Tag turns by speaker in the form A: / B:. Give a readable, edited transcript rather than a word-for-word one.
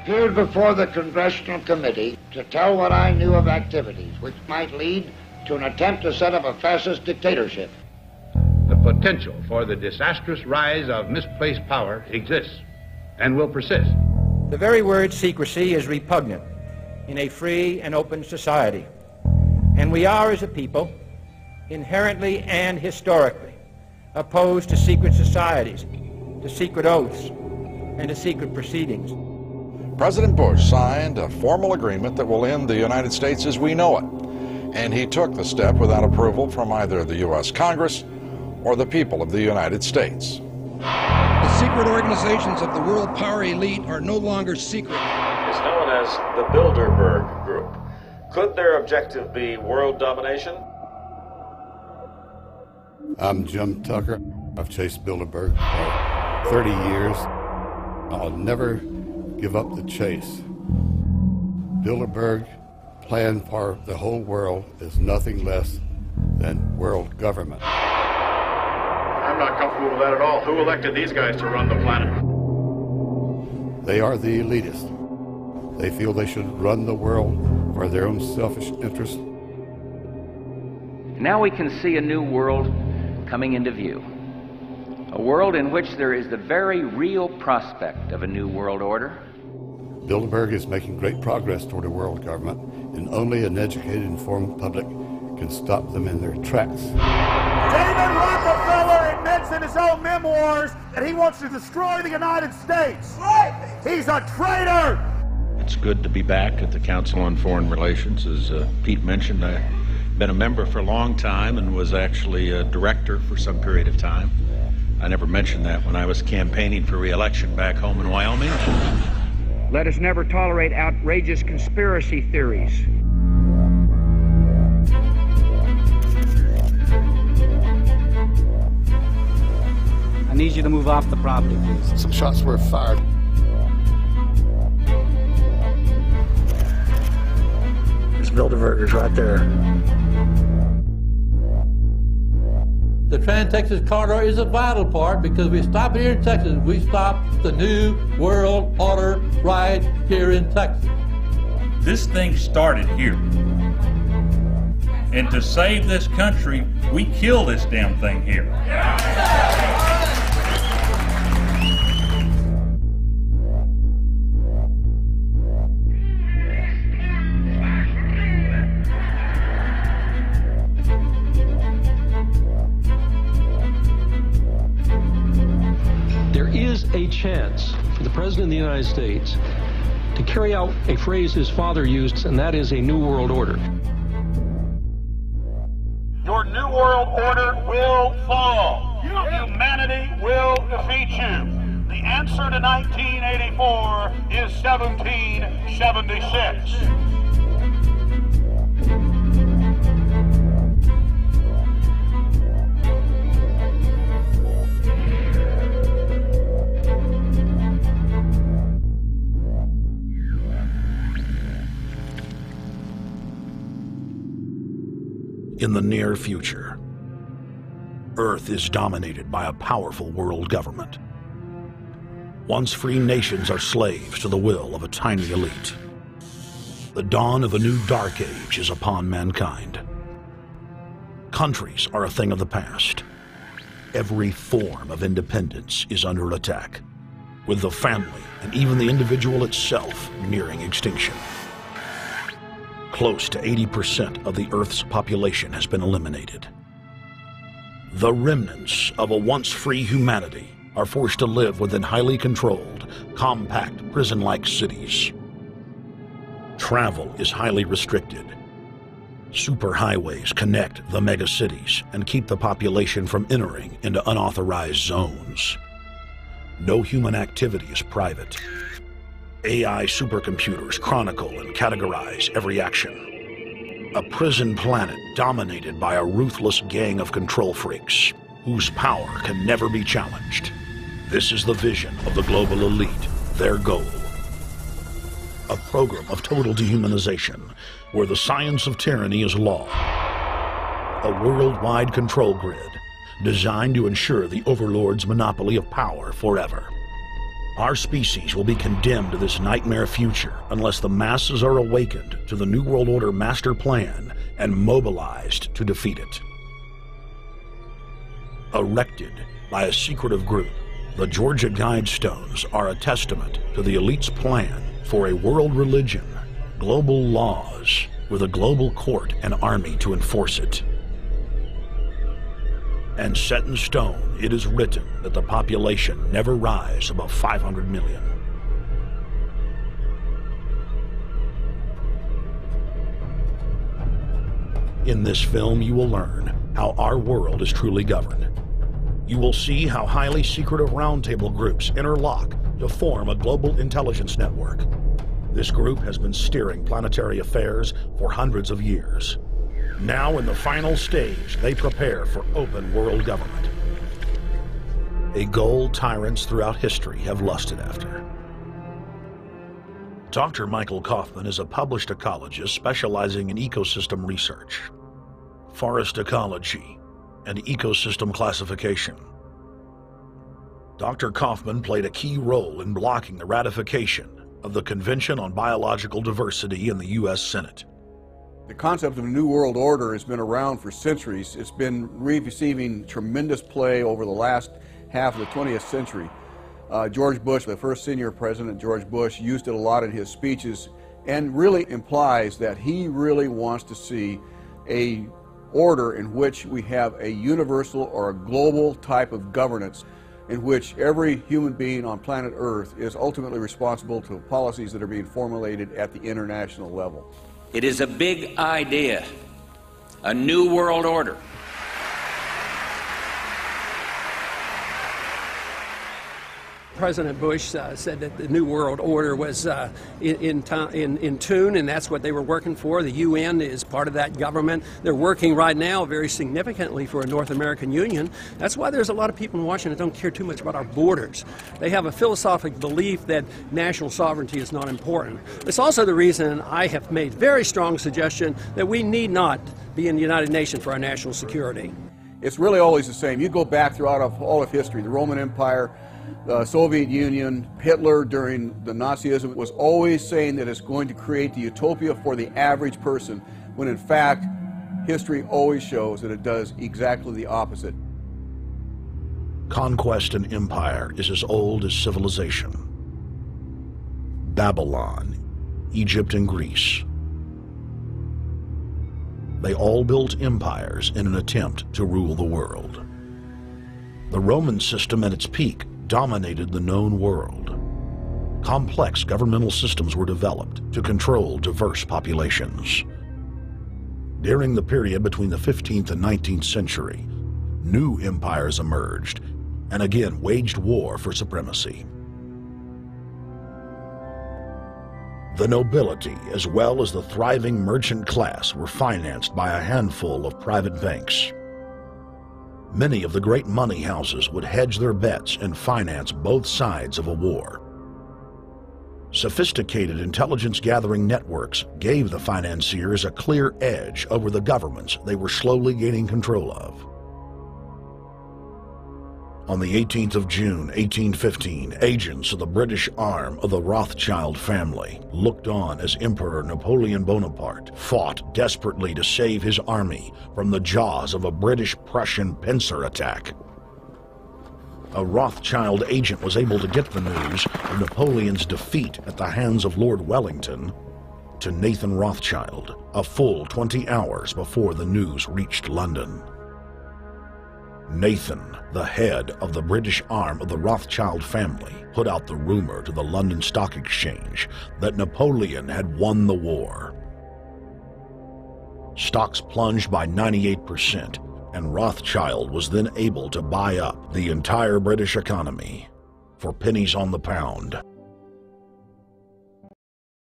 A: appeared before the Congressional Committee to tell what I knew of activities which might lead to an attempt to set up a fascist dictatorship.
B: The potential for the disastrous rise of misplaced power exists and will persist.
C: The very word secrecy is repugnant in a free and open society, and we are, as a people, inherently and historically opposed to secret societies, to secret oaths, and to secret proceedings.
D: President Bush signed a formal agreement that will end the United States as we know it, and he took the step without approval from either the U.S. Congress or the people of the United States.
E: The secret organizations of the world power elite are no longer secret.
F: It's known as the Bilderberg Group. Could their objective be world domination?
G: I'm Jim Tucker. I've chased Bilderberg for 30 years. I'll never give up the chase. Bilderberg plan for the whole world is nothing less than world government.
H: I'm not comfortable with that at all. Who elected these guys to run the planet?
G: They are the elitists. They feel they should run the world for their own selfish interests.
I: Now we can see a new world coming into view. A world in which there is the very real prospect of a new world order.
G: Bilderberg is making great progress toward a world government, and only an educated, informed public can stop them in their tracks.
J: David Rockefeller admits in his own memoirs that he wants to destroy the United States. Right. He's a traitor.
K: It's good to be back at the Council on Foreign Relations. As Pete mentioned, I've been a member for a long time and was actually a director for some period of time. I never mentioned that when I was campaigning for re-election back home in Wyoming.
C: Let us never tolerate outrageous conspiracy theories.
L: I need you to move off the property, please.
G: Some shots were fired.
L: There's Bilderbergers right there.
M: The Trans-Texas Corridor is a vital part because we stop here in Texas. We stop the new world order right here in Texas.
N: This thing started here. And to save this country, we kill this damn thing here.
O: There is a chance for the President of the United States to carry out a phrase his father used, and that is a new world order.
J: Your new world order will fall. Humanity will defeat you. The answer to 1984 is 1776.
P: In the near future, Earth is dominated by a powerful world government. Once free nations are slaves to the will of a tiny elite. The dawn of a new dark age is upon mankind. Countries are a thing of the past. Every form of independence is under attack, with the family and even the individual itself nearing extinction. Close to 80% of the Earth's population has been eliminated. The remnants of a once free humanity are forced to live within highly controlled, compact, prison-like cities. Travel is highly restricted. Superhighways connect the megacities and keep the population from entering into unauthorized zones. No human activity is private. AI supercomputers chronicle and categorize every action. A prison planet dominated by a ruthless gang of control freaks, whose power can never be challenged. This is the vision of the global elite, their goal. A program of total dehumanization, where the science of tyranny is law. A worldwide control grid, designed to ensure the overlord's monopoly of power forever. Our species will be condemned to this nightmare future unless the masses are awakened to the New World Order master plan and mobilized to defeat it. Erected by a secretive group, the Georgia Guidestones are a testament to the elite's plan for a world religion, global laws, with a global court and army to enforce it. And set in stone, it is written that the population never rise above 500 million. In this film, you will learn how our world is truly governed. You will see how highly secretive roundtable groups interlock to form a global intelligence network. This group has been steering planetary affairs for hundreds of years. Now, in the final stage, they prepare for open world government, a goal tyrants throughout history have lusted after. Dr. Michael Kaufman is a published ecologist specializing in ecosystem research, forest ecology, and ecosystem classification. Dr. Kaufman played a key role in blocking the ratification of the Convention on Biological Diversity in the U.S. Senate.
E: The concept of a New World Order has been around for centuries. It's been receiving tremendous play over the last half of the 20th century. George Bush, the first senior president, George Bush, used it a lot in his speeches and really implies that he really wants to see a order in which we have a universal or a global type of governance in which every human being on planet Earth is ultimately responsible to policies that are being formulated at the international level.
I: It is a big idea, a new world order.
L: President Bush said that the New World Order was in tune, and that's what they were working for. The UN is part of that government. They're working right now very significantly for a North American Union. That's why there's a lot of people in Washington that don't care too much about our borders. They have a philosophic belief that national sovereignty is not important. It's also the reason I have made very strong suggestion that we need not be in the United Nations for our national security.
E: It's really always the same. You go back throughout all of history, the Roman Empire, the Soviet Union, Hitler during the Nazism was always saying that it's going to create the utopia for the average person, when in fact, history always shows that it does exactly the opposite.
P: Conquest and empire is as old as civilization. Babylon, Egypt, and Greece. They all built empires in an attempt to rule the world. The Roman system at its peak dominated the known world. Complex governmental systems were developed to control diverse populations. During the period between the 15th and 19th century, new empires emerged and again waged war for supremacy. The nobility, as well as the thriving merchant class, were financed by a handful of private banks. Many of the great money houses would hedge their bets and finance both sides of a war. Sophisticated intelligence-gathering networks gave the financiers a clear edge over the governments they were slowly gaining control of. On the 18th of June, 1815, agents of the British arm of the Rothschild family looked on as Emperor Napoleon Bonaparte fought desperately to save his army from the jaws of a British-Prussian pincer attack. A Rothschild agent was able to get the news of Napoleon's defeat at the hands of Lord Wellington to Nathan Rothschild, a full 20 hours before the news reached London. Nathan, the head of the British arm of the Rothschild family, put out the rumor to the London Stock Exchange that Napoleon had won the war. Stocks plunged by 98%, and Rothschild was then able to buy up the entire British economy for pennies on the pound.